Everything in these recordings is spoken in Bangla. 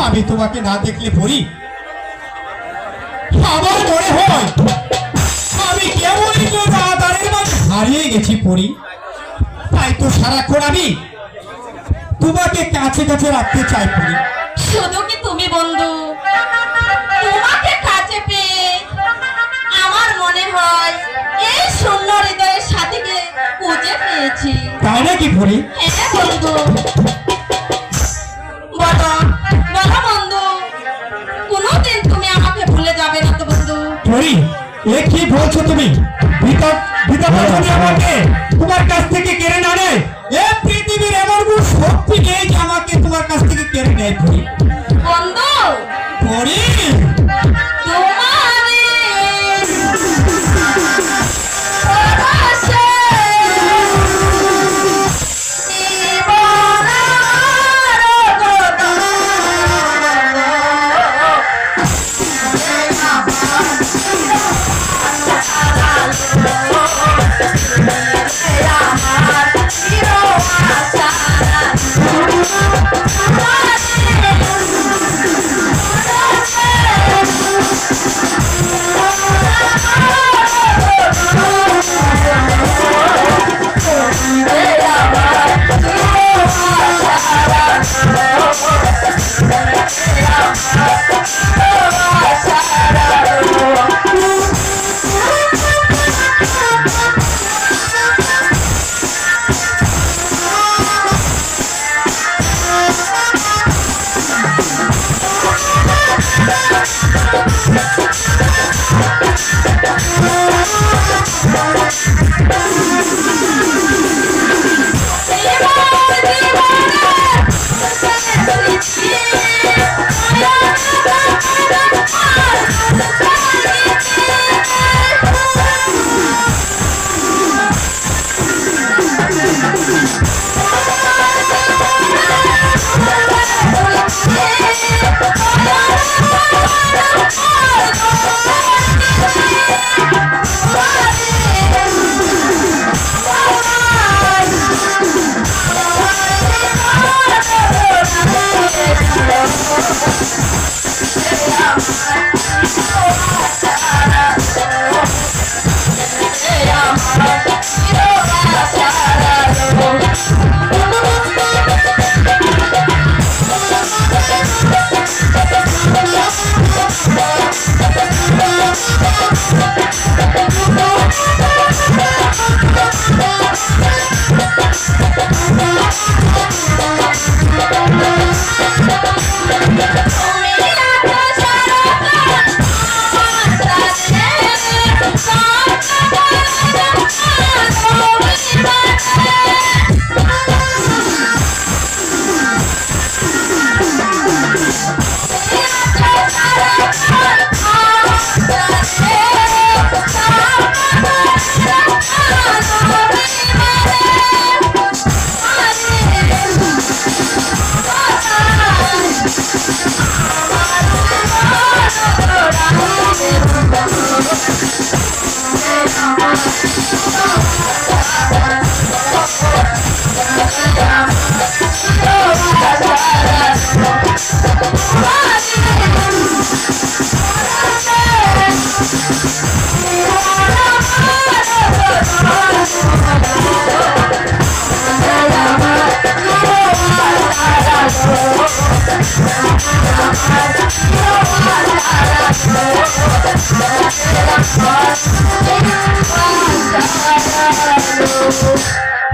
আমি তোমাকে না দেখলে পড়ি আমার মনে হয় আমি কেমনই তাদের মাঝে হারিয়ে গেছি পড়ি। তাই তো সারাক্ষণ আমি তোমাকে কাছে কাছে রাখতে চাই পড়ি। শুধু কি তুমি বন্ধু, তোমাকে কাছে পেয়ে আমার মনে হয় এই শূন্য হৃদয়ের সাথীকে খুঁজে পেয়েছি। তাই নাকি পড়ি? হ্যাঁ বন্ধু। বলো বলো বন্ধু, কোনোদিন তুমি আমাকে ভুলে যাবে না তো বন্ধু? পড়ি, এ কি বলছো তুমি? বিধাতা যদি আমাকে তোমার কাছ থেকে কেড়ে না নেয়, এ পৃথিবীর এমন কোন শক্তি নেই যে আমাকে তোমার কাছ থেকে কেড়ে নেয় পড়ি। বন্ধু পড়ি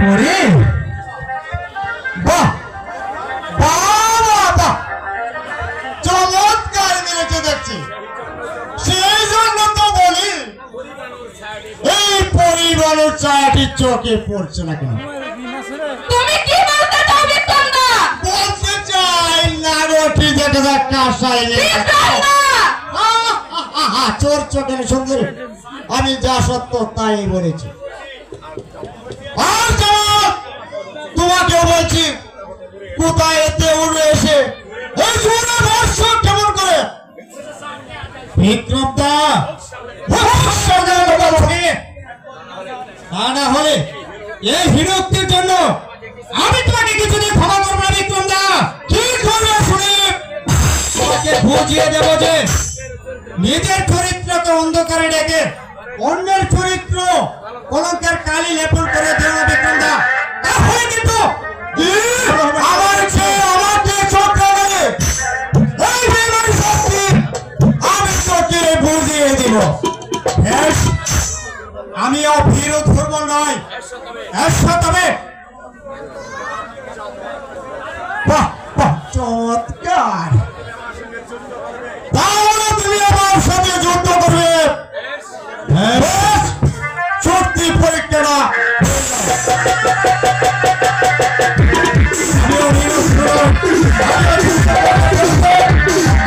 পড়ি বাহ বাহ বাহ, চমৎকার মিলেছে দেখছি। সেই জন্য তো বলি এই পরিবারের ছায়াটি চোখে পড়ছে না কেন? তুমি কি বলতে চাও বিক্রমদা? বলতে চাই নারটি দেখে দেখ কাসাই চোর চোখের সুন্দর, আমি যা সত্য তাই বলেছি। আর তোমাকেও বলছি, কোথায় এতে উড়ে এসে ওই সুরে বর্ষ কেমন করে বিক্রম দা তা না হলে এই বিরক্তির জন্য আমি তোমাকে কিছুদিন ক্ষমা করবো না বিক্রম দা। কি করবে শুনি বুঝিয়ে দেব যে নিজের চরিত্রকে অন্ধকারে ডেকে অন্যের চরিত্র কলঙ্কের কালি লেপন করে দেব বিক্রমদা। তাহলে কিন্তু আমার চেয়ে আমাকে চোখ লাগালে এই বেমান শক্তি আমি তোকে বুঝিয়ে দিব। বেশ, আমিও ভীরু দুর্বল নয়, এসো তবে। বাহ বাহ, চমৎকার। তাহলে তুমি আমার সাথে যুদ্ধ করবে। বেশ, শক্তি পরীক্ষা না। আমিও ভীরু দুর্বল, আমিও যুদ্ধ করতে প্রস্তুত।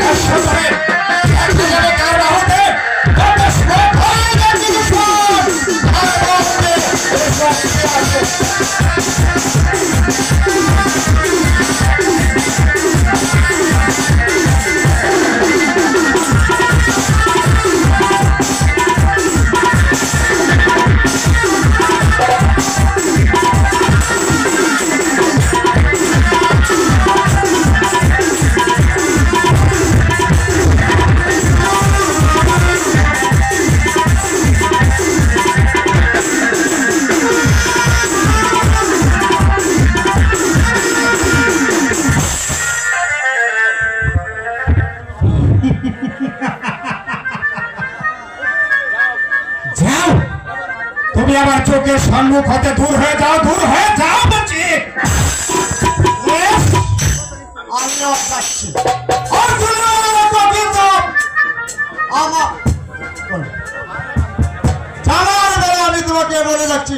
এসো তবে, একটু যাবে কার বাহুতে, কত শোক হয়ে গেছে দুশ্মন। আর বাহুতে এই শক্তি আছে। যাও, তুমি আমার চোখের সম্মুখ হতে দূর হয়ে যাও, দূর হয়ে যাও বলছি। আমিও যাচ্ছি। অর্জুন আমার জানার বেলা আমি তোমাকে বলে যাচ্ছি,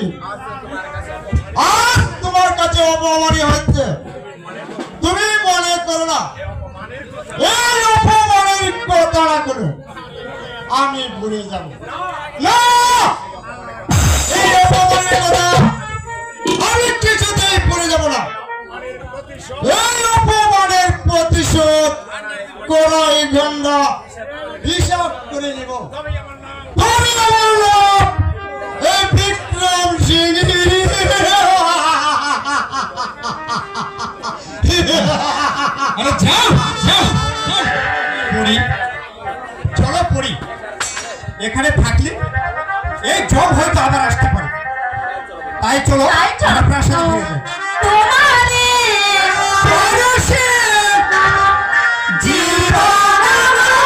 আজ তোমার কাছে অপমানি হচ্ছে। তুমি মনে করো না এই অপমানের কথা না করে আমি ভুলে যাব না। এই অপমানের কথা আমি কিছুতেই ভুলে যাব না। এই অপমানের প্রতিশোধ করাই গন্ধা হিসাব করে নেব। তুমি আমার লোক এই বিক্রম সিং। আরে যাও যাও, পড়ি, চলো পড়ি। এখানে থাকলে এই জব হয়তো আবার আসতে পারে, তাই চলো তাই চলো। আমরা প্রাসাদে ফিরে যাই। তোমারে পরশে জীবন আমার